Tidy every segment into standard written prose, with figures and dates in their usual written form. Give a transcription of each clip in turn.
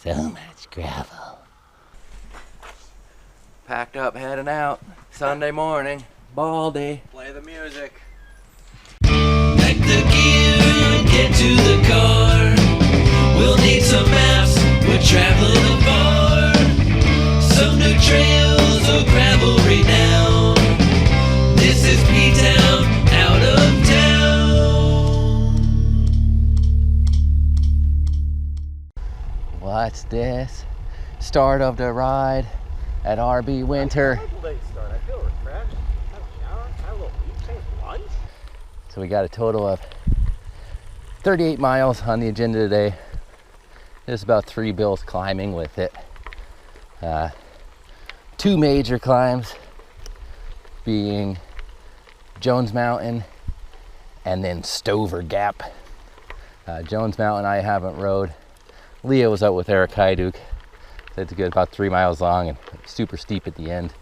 So much gravel. Packed up, heading out. Sunday morning. Baldy. Play the music. Pack the gear and get to the car. We'll need some maps, we're traveling far. Some new trails or gravel renown. This is P-Town, out of town. What's this? Start of the ride at RB Winter. Late start. I feel refreshed. Have a shower, have a little beach change, lunch. So we got a total of 38 miles on the agenda today. There's about 3 bills climbing with it. 2 major climbs being Jones Mountain and then Stover Gap. Jones Mountain I haven't rode. Leah was out with Eric Hyduk. It's good, about 3 miles long and super steep at the end.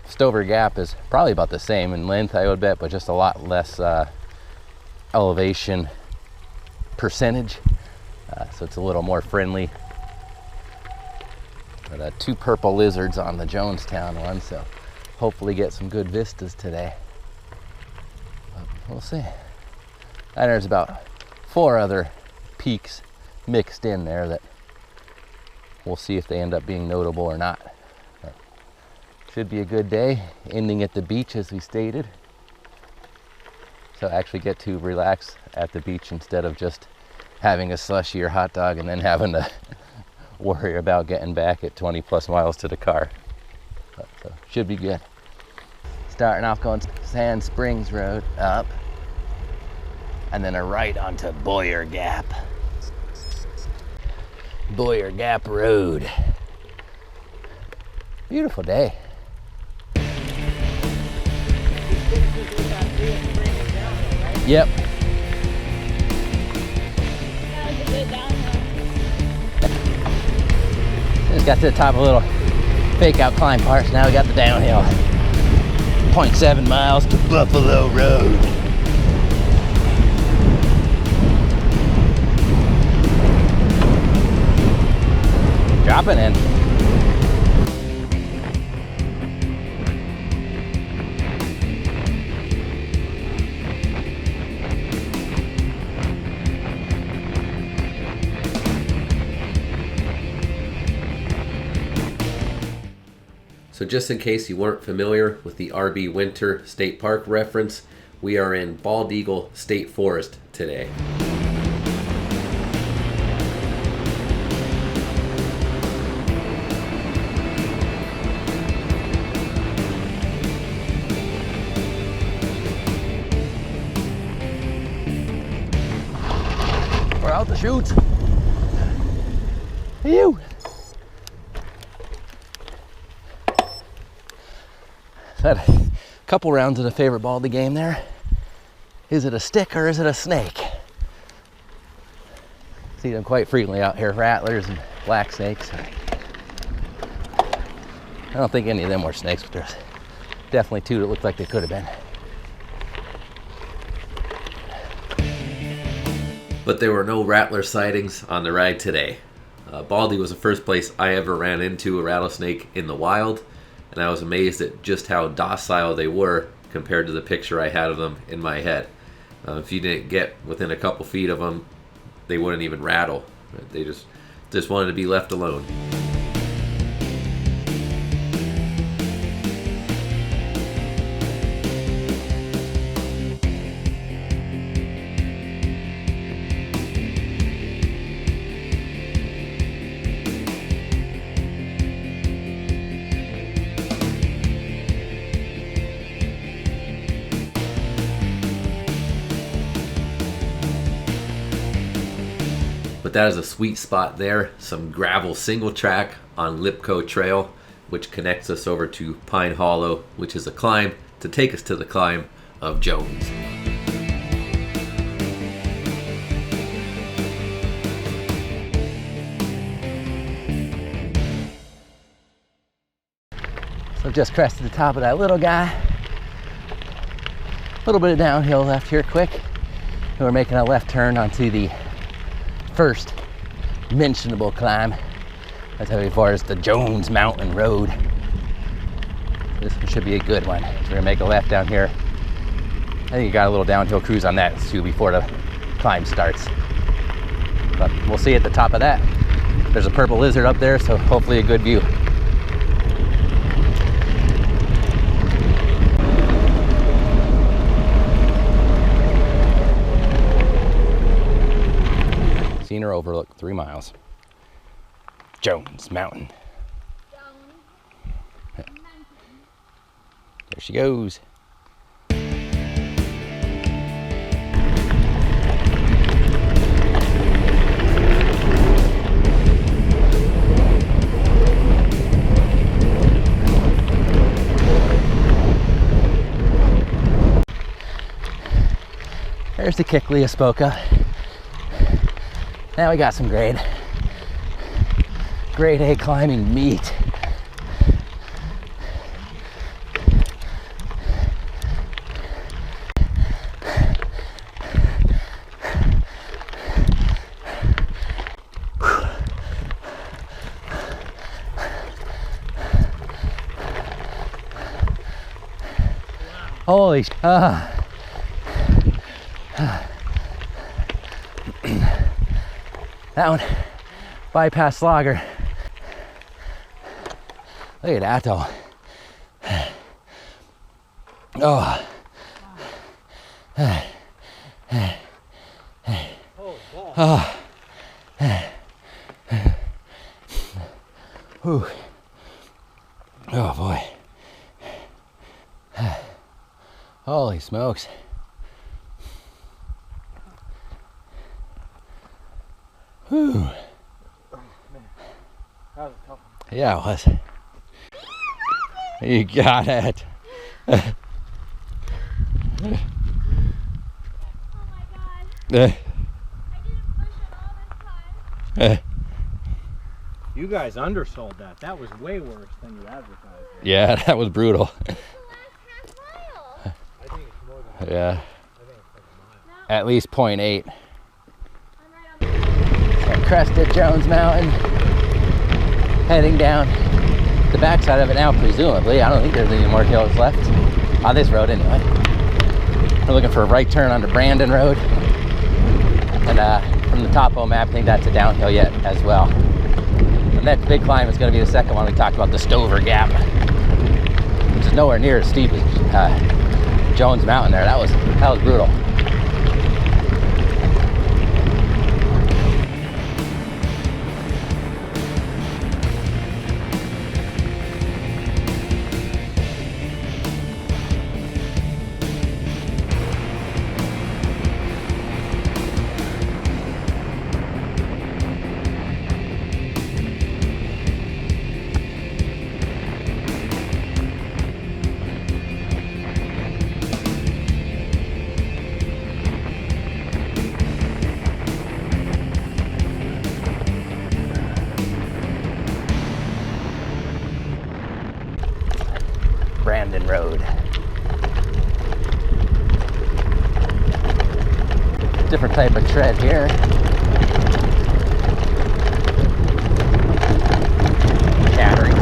Stover Gap is probably about the same in length, I would bet, but just a lot less elevation percentage. So it's a little more friendly. But 2 purple lizards on the Jonestown one, so hopefully get some good vistas today. But we'll see. And there's about 4 other peaks mixed in there that we'll see if they end up being notable or not. But should be a good day, ending at the beach as we stated. So actually get to relax at the beach instead of just having a slushy or hot dog and then having to worry about getting back at 20 plus miles to the car. But, so should be good. Starting off going Sand Springs Road up and then a right onto Boyer Gap. Boyer Gap Road. Beautiful day. Yep. Just got to the top of a little fake out climb part, so now we got the downhill. 0.7 miles to Buffalo Road. Dropping in. So just in case you weren't familiar with the RB Winter State Park reference, we are in Bald Eagle State Forest today. We're out the chute. Phew. Had a couple rounds of the favorite Baldy game there. Is it a stick or is it a snake? See them quite frequently out here, rattlers and black snakes. I don't think any of them were snakes, but there's definitely 2 that looked like they could have been. But there were no rattler sightings on the ride today. Baldy was the first place I ever ran into a rattlesnake in the wild, and I was amazed at just how docile they were compared to the picture I had of them in my head. If you didn't get within a couple feet of them, they wouldn't even rattle. They just wanted to be left alone. But that is a sweet spot there. Some gravel single track on Lipco Trail, which connects us over to Pine Hollow, which is a climb to take us to the climb of Jones. So just crested the top of that little guy. A little bit of downhill left here quick. And we're making a left turn onto the first mentionable climb. That's how far as the Jones Mountain Road. This one should be a good one. So we're gonna make a left down here. I think you got a little downhill cruise on that too before the climb starts. But we'll see at the top of that. There's a purple lizard up there, so hopefully a good view. Scenery overlook, 3 miles. Jones Mountain. There she goes. There's the Kickley Espoka. Now we got some grade A climbing meat. Holy that one bypass logger. Look at that though. Oh. Oh. Whew. Oh boy. Holy smokes. Whew. Man, that was a tough one. Yeah, it was. You got it. Oh my god. I didn't push it all this time. You guys undersold that. That was way worse than you advertised. Yeah, that was brutal. The last half mile. I think it's more than Yeah, I think it's like a mile. at least 0.8. I'm right on the Crested Jones Mountain. Heading down the backside of it now, presumably. I don't think there's any more hills left on this road anyway. We're looking for a right turn onto Brandon Road. And from the topo map, I think that's a downhill yet as well. The next big climb is going to be the second one we talked about, the Stover Gap, which is nowhere near as steep as Jones Mountain there. That was brutal. Brandon Road. Different type of tread here. Chattering.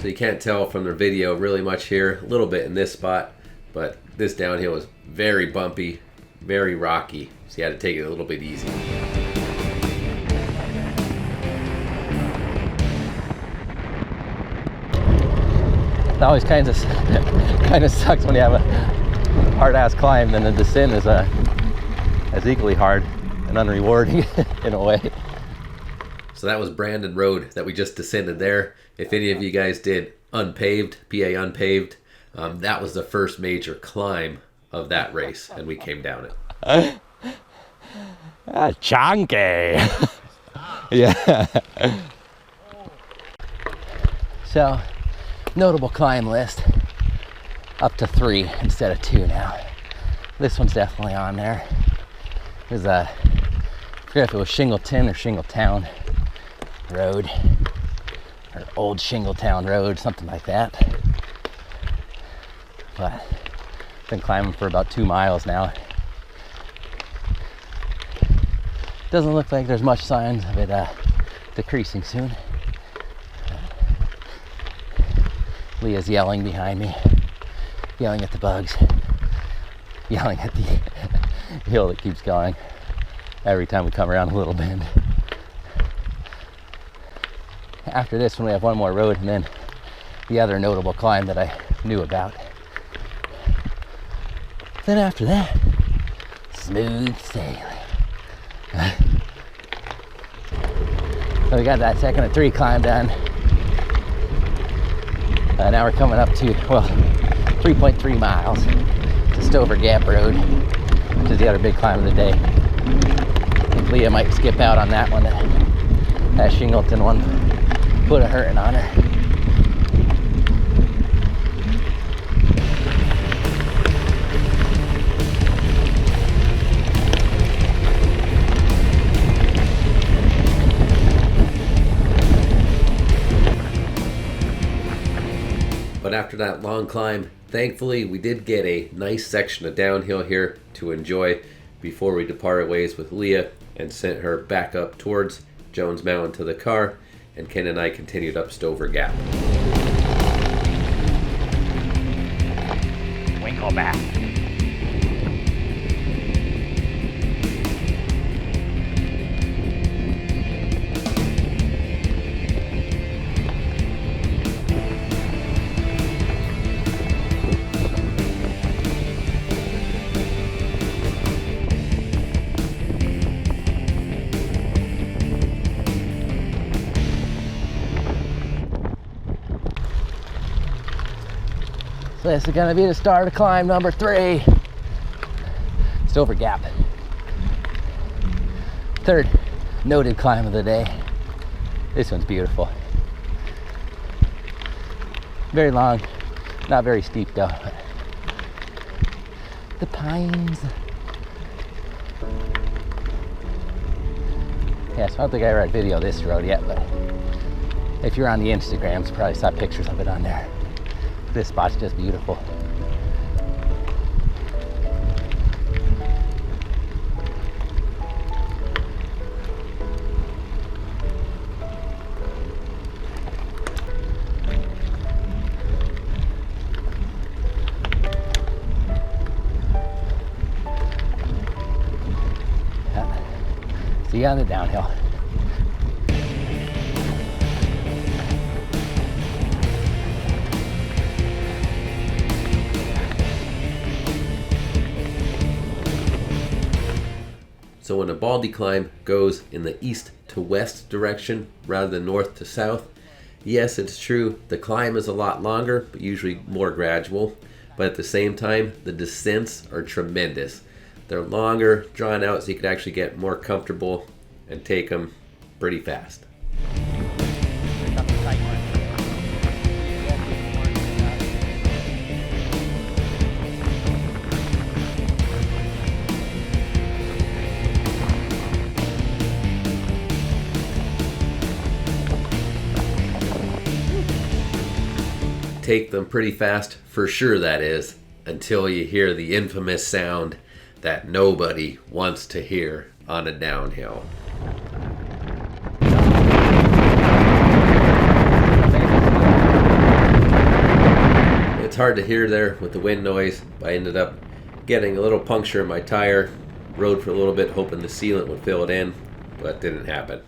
So you can't tell from the video really much here, a little bit in this spot, but this downhill was very bumpy, very rocky, so you had to take it a little bit easy. It always kind of sucks when you have a hard-ass climb, then the descent is as equally hard and unrewarding in a way. So that was Brandon Road that we just descended there. If any of you guys did unpaved, PA unpaved, that was the first major climb of that race, and we came down it. Chunky. Yeah. So, notable climb list. Up to 3 instead of 2 now. This one's definitely on there. There's I forget if it was Shingleton or Shingletown Road. or old Shingletown Road, something like that. But been climbing for about 2 miles now. Doesn't look like there's much signs of it decreasing soon. Leah's yelling behind me, yelling at the bugs, yelling at the hill that keeps going every time we come around a little bend. After this one we have one more road and then the other notable climb that I knew about. Then after that, smooth sailing. So we got that second of 3 climb done. Now we're coming up to, well, 3.3 miles to Stover Gap Road, which is the other big climb of the day. I think Leah might skip out on that one. That Shingleton one put a hurting on her. But after that long climb, thankfully we did get a nice section of downhill here to enjoy before we departed ways with Leah and sent her back up towards Jones Mountain to the car, and Ken and I continued up Stover Gap. Winkle back. So this is gonna be the start of climb number 3. Stover Gap. 3rd noted climb of the day. This one's beautiful. Very long, not very steep though. But the pines. Yeah, so I don't think I ever had video of this road yet, but if you're on the Instagrams, you probably saw pictures of it on there. This spot's just beautiful. See you on the downhill. So when a Baldy climb goes in the east to west direction rather than north to south, yes, it's true, the climb is a lot longer, but usually more gradual. But at the same time, the descents are tremendous. They're longer, drawn out, so you can actually get more comfortable and take them pretty fast. Take them pretty fast, for sure that is, until you hear the infamous sound that nobody wants to hear on a downhill. It's hard to hear there with the wind noise. I ended up getting a little puncture in my tire, rode for a little bit hoping the sealant would fill it in, but it didn't happen.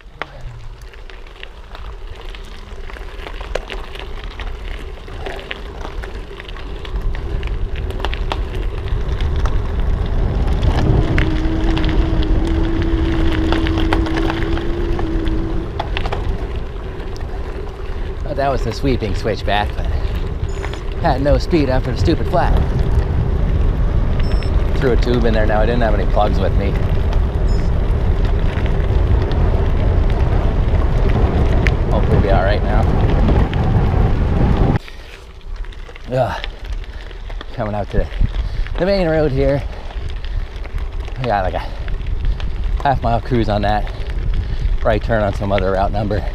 That was the sweeping switchback, but had no speed after the stupid flat. Threw a tube in there now. I didn't have any plugs with me. Hopefully it'll be all right now. Coming out to the main road here. I got like a half-mile cruise on that. Right turn on some other route number.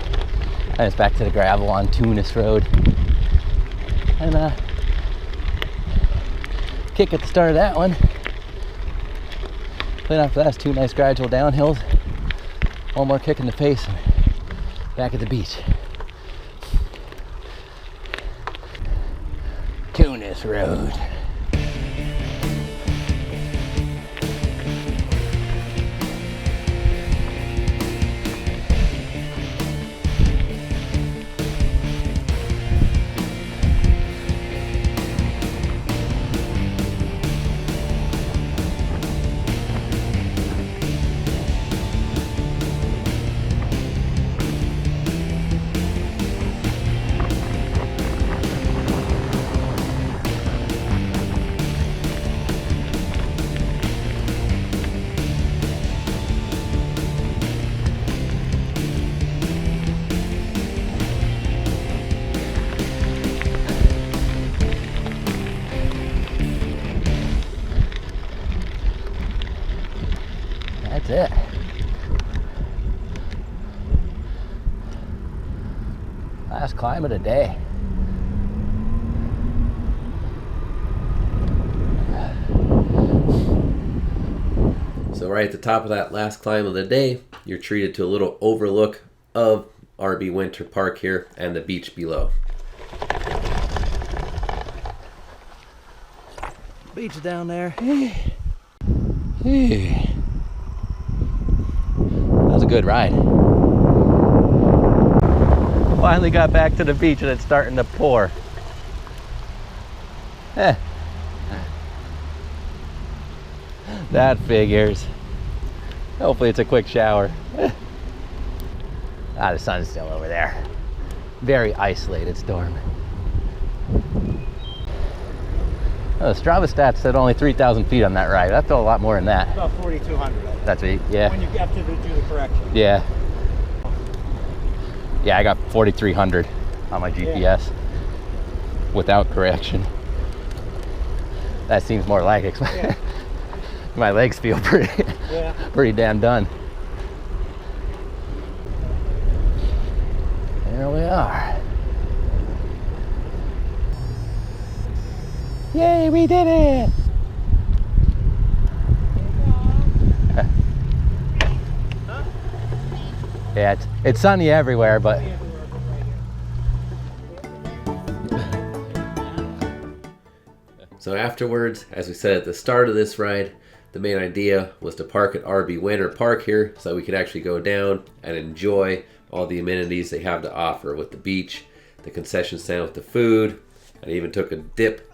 And it's back to the gravel on Tunis Road. And kick at the start of that one. Then after that, it's 2 nice gradual downhills. One more kick in the face and back at the beach. Tunis Road. That's it. Last climb of the day. So right at the top of that last climb of the day, you're treated to a little overlook of RB Winter Park here and the beach below. Beach down there. That was a good ride. Finally got back to the beach and it's starting to pour. That figures. Hopefully it's a quick shower. The sun's still over there. Very isolated storm. Oh, the Strava stats said only 3,000 feet on that ride. I felt a lot more than that. About 4,200. That's what, yeah. When you have to do the correction. Yeah. Yeah, I got 4,300 on my GPS without correction. That seems more like it. Yeah. My legs feel pretty damn done. There we are. Yay, we did it! Yeah, it's sunny everywhere, but So afterwards, as we said at the start of this ride, the main idea was to park at RB Winter Park here so we could actually go down and enjoy all the amenities they have to offer with the beach, the concession stand with the food, and even took a dip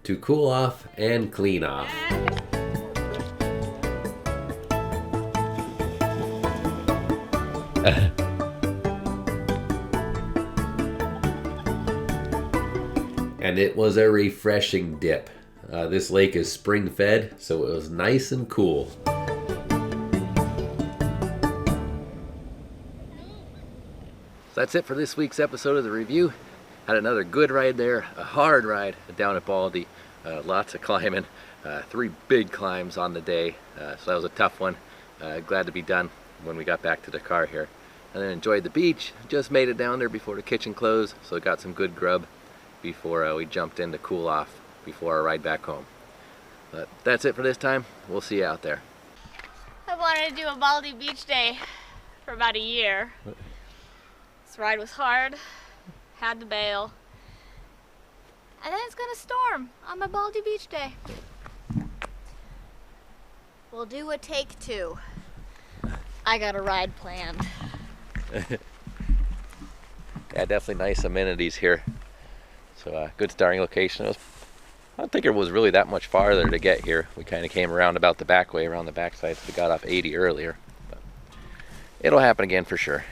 to cool off and clean off. And it was a refreshing dip. This lake is spring fed, so it was nice and cool. So that's it for this week's episode of the review. Had another good ride there, a hard ride down at Baldy. Lots of climbing, 3 big climbs on the day. So that was a tough one. Glad to be done when we got back to the car here. And then enjoyed the beach. Just made it down there before the kitchen closed, so got some good grub before we jumped in to cool off before our ride back home. But that's it for this time. We'll see you out there. I wanted to do a Baldy beach day for about a year. This ride was hard, had to bail. And then it's gonna storm on my Baldy beach day. We'll do a take 2. I got a ride planned. Yeah, definitely nice amenities here. So good starting location. I don't think it was really that much farther to get here. We kind of came around about the back way, around the backside, so we got off 80 earlier. But it'll happen again for sure.